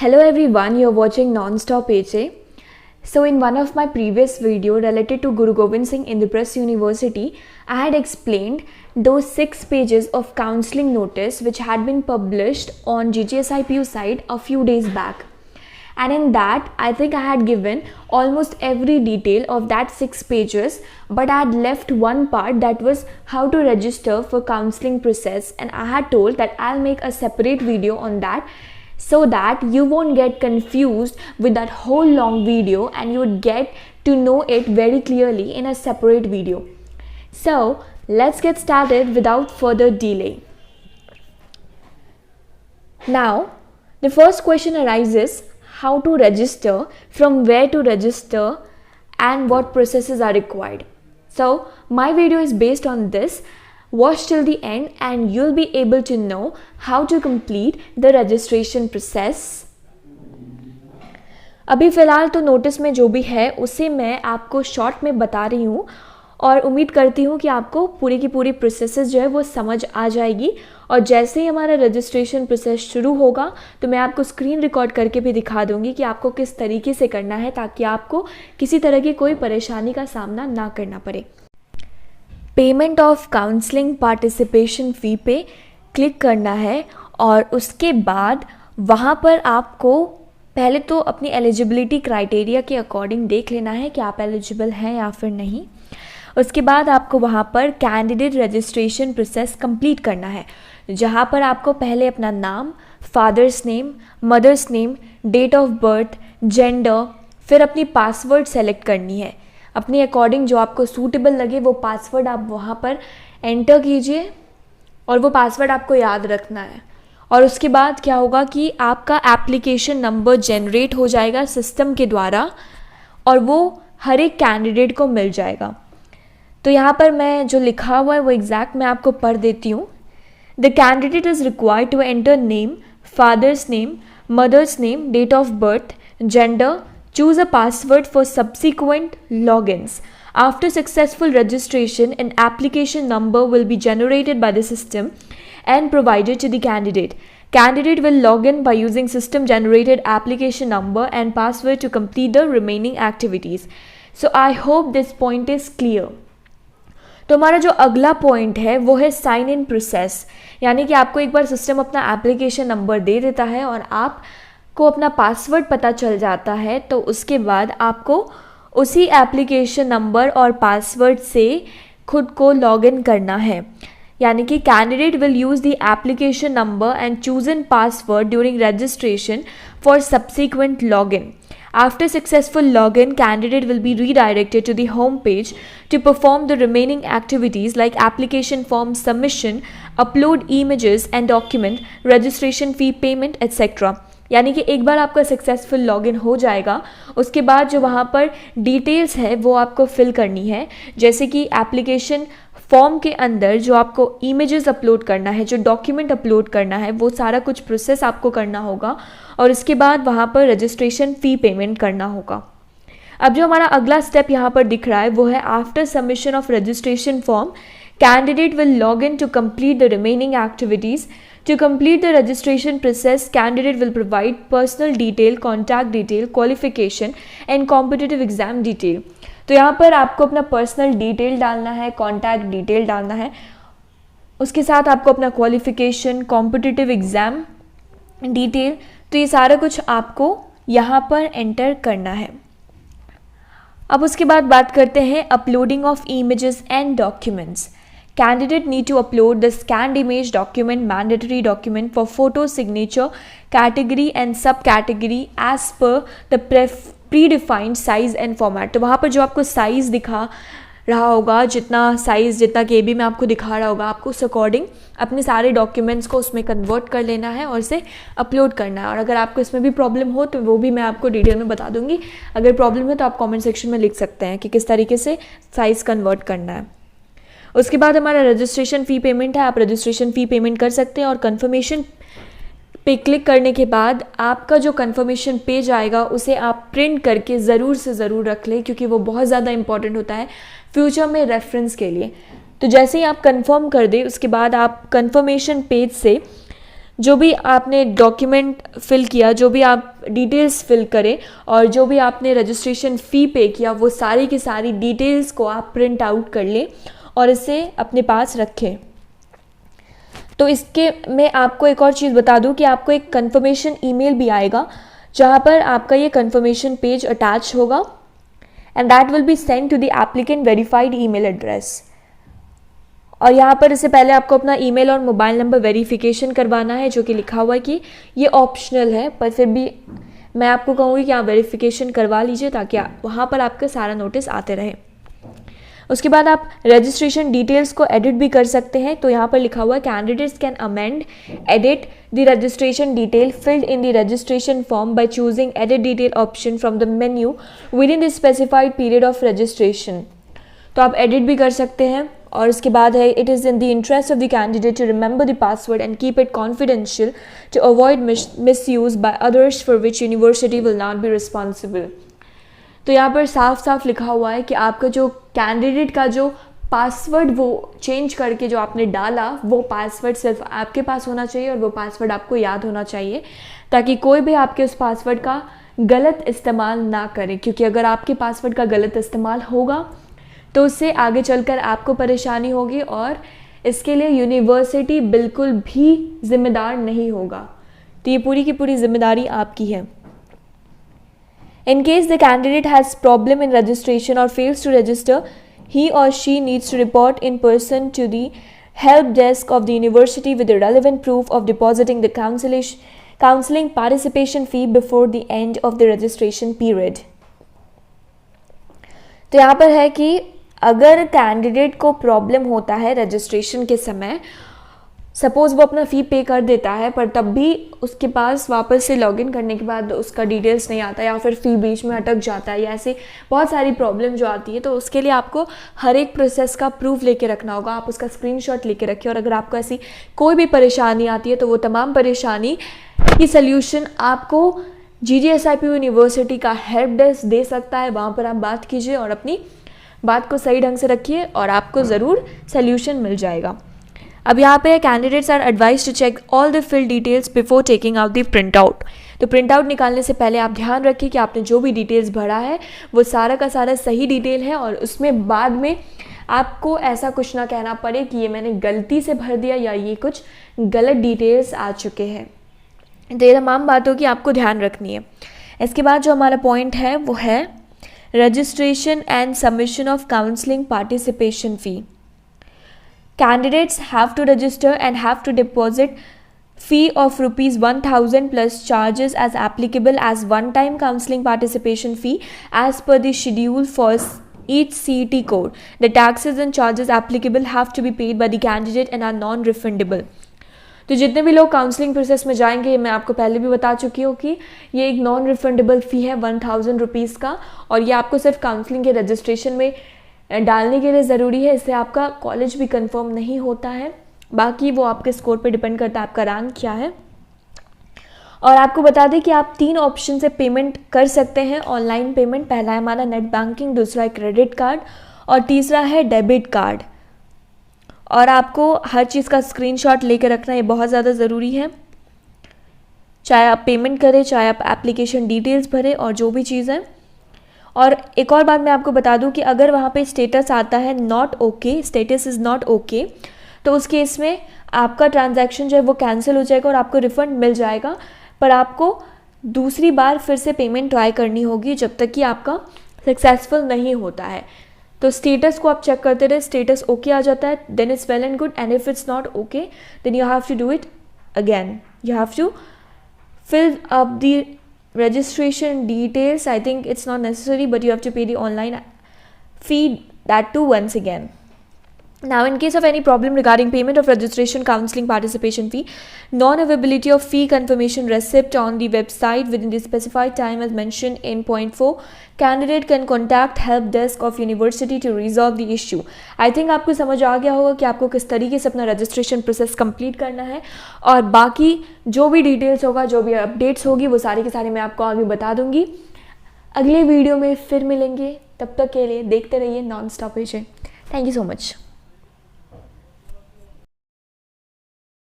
Hello everyone, you're watching Non-Stop HA. So in one of my previous video related to Guru Gobind Singh Indraprastha University, I had explained those 6 pages of counseling notice which had been published on GGSIPU site a few days back. And in that, I think I had given almost every detail of that 6 pages, but I had left one part, that was how to register for counseling process, and I had told that I'll make a separate video on that so that you won't get confused with that whole long video and you would get to know it very clearly in a separate video. So let's get started without further delay. Now, the first question arises: how to register, from where to register, and what processes are required. So my video is based on this. Watch till the end and you'll be able to know how to complete the registration process. अभी फ़िलहाल तो notice में जो भी है उसे मैं आपको शॉर्ट में बता रही हूँ और उम्मीद करती हूँ कि आपको पूरी की पूरी प्रोसेसेस जो है वो समझ आ जाएगी। और जैसे ही हमारा रजिस्ट्रेशन प्रोसेस शुरू होगा तो मैं आपको स्क्रीन रिकॉर्ड करके भी दिखा दूँगी कि आपको किस तरीके से करना है, ताकि आपको किसी तरह की कोई परेशानी का सामना ना करना पड़े। पेमेंट ऑफ काउंसलिंग पार्टिसिपेशन फ़ी पे क्लिक करना है और उसके बाद वहाँ पर आपको पहले तो अपनी एलिजिबिलिटी क्राइटेरिया के अकॉर्डिंग देख लेना है कि आप एलिजिबल हैं या फिर नहीं। उसके बाद आपको वहाँ पर कैंडिडेट रजिस्ट्रेशन प्रोसेस कंप्लीट करना है, जहाँ पर आपको पहले अपना नाम, father's name, mother's name, date of birth, gender, फिर अपनी पासवर्ड सेलेक्ट करनी है। अपने अकॉर्डिंग जो आपको सूटेबल लगे वो पासवर्ड आप वहाँ पर एंटर कीजिए और वो पासवर्ड आपको याद रखना है। और उसके बाद क्या होगा कि आपका एप्लीकेशन नंबर जनरेट हो जाएगा सिस्टम के द्वारा और वो हर एक कैंडिडेट को मिल जाएगा। तो यहाँ पर मैं जो लिखा हुआ है वो एग्जैक्ट मैं आपको पढ़ देती हूँ। The candidate is required to enter name, father's name, mother's name, date of birth, gender. Choose a password for subsequent logins. After successful registration, an application number will be generated by the system and provided to the candidate. Candidate will log in by using system generated application number and password to complete the remaining activities. So I hope this point is clear. तो हमारा जो अगला point है वो है sign in process, यानी कि आपको एक बार सिस्टम अपना एप्लीकेशन नंबर दे देता है और आप को अपना पासवर्ड पता चल जाता है, तो उसके बाद आपको उसी एप्लीकेशन नंबर और पासवर्ड से खुद को लॉगिन करना है। यानी कि candidate will use the application number and chosen password during registration for subsequent login. After successful login, candidate will be redirected to the home page to perform the remaining activities like application form submission, upload images and document, registration fee payment, etc. यानी कि एक बार आपका successful login हो जाएगा, उसके बाद जो वहाँ पर डिटेल्स है वो आपको फिल करनी है। जैसे कि एप्लीकेशन फॉर्म के अंदर जो आपको इमेजेस अपलोड करना है, जो डॉक्यूमेंट अपलोड करना है, वो सारा कुछ प्रोसेस आपको करना होगा और उसके बाद वहाँ पर रजिस्ट्रेशन फ़ी पेमेंट करना होगा। अब जो हमारा अगला स्टेप यहाँ पर दिख रहा है वो है after submission of registration form, candidate will log in to complete the remaining activities. To complete the registration process, candidate will provide personal detail, contact detail, qualification and competitive exam detail. तो यहाँ पर आपको अपना personal detail डालना है, contact detail डालना है, उसके साथ आपको अपना क्वालिफिकेशन, कॉम्पिटिटिव एग्ज़ाम डिटेल, तो ये सारा कुछ आपको यहाँ पर एंटर करना है। अब उसके बाद बात करते हैं uploading of images and documents. Candidate need to upload the scanned image document, mandatory document for photo, signature, category and subcategory as per the predefined size and format. तो वहाँ पर जो आपको साइज़ दिखा रहा होगा, जितना साइज़ जितना KB में आपको दिखा रहा होगा, आपको उस अकॉर्डिंग अपने सारे डॉक्यूमेंट्स को उसमें कन्वर्ट कर लेना है और उसे अपलोड करना है। और अगर आपको इसमें भी प्रॉब्लम हो तो वो भी मैं आपको डिटेल में बता दूंगी। अगर प्रॉब्लम है तो आप कमेंट सेक्शन में लिख सकते हैं कि किस तरीके से साइज़ कन्वर्ट करना है। उसके बाद हमारा रजिस्ट्रेशन फ़ी पेमेंट है, आप रजिस्ट्रेशन फ़ी पेमेंट कर सकते हैं और कन्फर्मेशन पे क्लिक करने के बाद आपका जो कन्फर्मेशन पेज आएगा उसे आप प्रिंट करके ज़रूर से ज़रूर रख लें, क्योंकि वो बहुत ज़्यादा इंपॉर्टेंट होता है फ्यूचर में रेफरेंस के लिए। तो जैसे ही आप कंफर्म कर दें उसके बाद आप कन्फर्मेशन पेज से जो भी आपने डॉक्यूमेंट फिल किया, जो भी आप डिटेल्स फिल करें और जो भी आपने रजिस्ट्रेशन फ़ी पे किया, वो सारी की सारी डिटेल्स को आप प्रिंट आउट कर लें और इसे अपने पास रखें। तो इसके मैं आपको एक और चीज़ बता दूं कि आपको एक कंफर्मेशन ईमेल भी आएगा जहां पर आपका ये कंफर्मेशन पेज अटैच होगा and that will be send to the applicant verified email address. और यहाँ पर इससे पहले आपको अपना ईमेल और मोबाइल नंबर वेरिफिकेशन करवाना है, जो कि लिखा हुआ है कि ये ऑप्शनल है, पर फिर भी मैं आपको कहूँगी कि आप वेरिफिकेशन करवा लीजिए ताकि वहाँ पर आपका सारा नोटिस आते रहे। उसके बाद आप रजिस्ट्रेशन डिटेल्स को एडिट भी कर सकते हैं। तो यहाँ पर लिखा हुआ है candidates can amend edit the registration detail filled in the registration form by choosing edit detail option from the menu with in the specified period of registration. तो आप एडिट भी कर सकते हैं। और इसके बाद है it is in the interest of the candidate to remember the password and keep it confidential to avoid misuse by others for which university will not be responsible. तो यहाँ पर साफ साफ लिखा हुआ है कि आपका जो कैंडिडेट का जो पासवर्ड वो चेंज करके जो आपने डाला, वो पासवर्ड सिर्फ आपके पास होना चाहिए और वो पासवर्ड आपको याद होना चाहिए, ताकि कोई भी आपके उस पासवर्ड का गलत इस्तेमाल ना करे। क्योंकि अगर आपके पासवर्ड का गलत इस्तेमाल होगा तो उससे आगे चलकर आपको परेशानी होगी और इसके लिए यूनिवर्सिटी बिल्कुल भी जिम्मेदार नहीं होगा। तो ये पूरी की पूरी जिम्मेदारी आपकी है। In case the candidate has problem in registration or fails to register, he or she needs to report in person to the help desk of the university with the relevant proof of depositing the counseling participation fee before the end of the registration period. तो यहाँ पर है कि अगर candidate को problem होता है registration के समय, सपोज़ वो अपना फ़ी पे कर देता है पर तब भी उसके पास वापस से लॉगिन करने के बाद उसका डिटेल्स नहीं आता या फिर फ़ी बीच में अटक जाता है या ऐसे बहुत सारी प्रॉब्लम जो आती है, तो उसके लिए आपको हर एक प्रोसेस का प्रूफ लेके रखना होगा। आप उसका स्क्रीनशॉट लेके रखिए और अगर आपको ऐसी कोई भी परेशानी आती है तो वो तमाम परेशानी की सल्यूशन आपको GGSIPU यूनिवर्सिटी का हेल्प डेस्क दे सकता है। वहाँ पर आप बात कीजिए और अपनी बात को सही ढंग से रखिए और आपको ज़रूर सल्यूशन मिल जाएगा। अब यहाँ पे candidates are advise to check all the fill details before taking out the print out. तो प्रिंट आउट निकालने से पहले आप ध्यान रखिए कि आपने जो भी डिटेल्स भरा है वो सारा का सारा सही डिटेल है और उसमें बाद में आपको ऐसा कुछ ना कहना पड़े कि ये मैंने गलती से भर दिया या ये कुछ गलत डिटेल्स आ चुके हैं। तो ये तमाम बातों की आपको ध्यान रखनी है। इसके बाद जो हमारा पॉइंट है वो है registration and submission of counselling participation fee. Candidates have to register and have to deposit fee of rupees 1000 plus charges as applicable as one-time counseling participation fee as per the schedule for each CET code. The taxes and charges applicable have to be paid by the candidate and are non-refundable. तो जितने भी लोग counselling process में जाएंगे, मैं आपको पहले भी बता चुकी हूँ कि ये एक नॉन रिफंडेबल फ़ी है 1000 रुपीज़ का और ये आपको सिर्फ काउंसलिंग के रजिस्ट्रेशन में डालने के लिए ज़रूरी है। इससे आपका कॉलेज भी कंफर्म नहीं होता है, बाकी वो आपके स्कोर पे डिपेंड करता है आपका रैंक क्या है। और आपको बता दें कि आप 3 ऑप्शन से पेमेंट कर सकते हैं ऑनलाइन पेमेंट। पहला है हमारा नेट बैंकिंग, दूसरा है क्रेडिट कार्ड और तीसरा है डेबिट कार्ड। और आपको हर चीज़ का स्क्रीनशॉट लेकर रखना ये बहुत ज़्यादा ज़रूरी है, चाहे आप पेमेंट करें, चाहे आप एप्लीकेशन डिटेल्स भरें और जो भी चीज़ है। और एक और बात मैं आपको बता दूं कि अगर वहाँ पे स्टेटस आता है not okay, status is not okay, तो उस केस में आपका ट्रांजैक्शन जो है वो कैंसिल हो जाएगा और आपको रिफ़ंड मिल जाएगा, पर आपको दूसरी बार फिर से पेमेंट ट्राई करनी होगी जब तक कि आपका सक्सेसफुल नहीं होता है। तो स्टेटस को आप चेक करते रहे, स्टेटस ओके आ जाता है then it's well and good, and if it's not okay then you have to do it again. You have to fill up the registration details. I think it's not necessary, but you have to pay the online fee, that too, once again. Now, in case of any problem regarding payment of registration counseling participation fee, non-availability of fee confirmation receipt on the website within the specified time as mentioned in point 4, candidate can contact help desk of university to resolve the issue. I think आपको समझ आ गया होगा कि आपको किस तरीके से अपना रजिस्ट्रेशन प्रोसेस कंप्लीट करना है और बाकी जो भी डिटेल्स होगा, जो भी अपडेट्स होगी, वो सारी की सारी मैं आपको आगे बता दूंगी। अगले वीडियो में फिर मिलेंगे, तब तक के लिए देखते रहिए non stop agent. Thank you so much.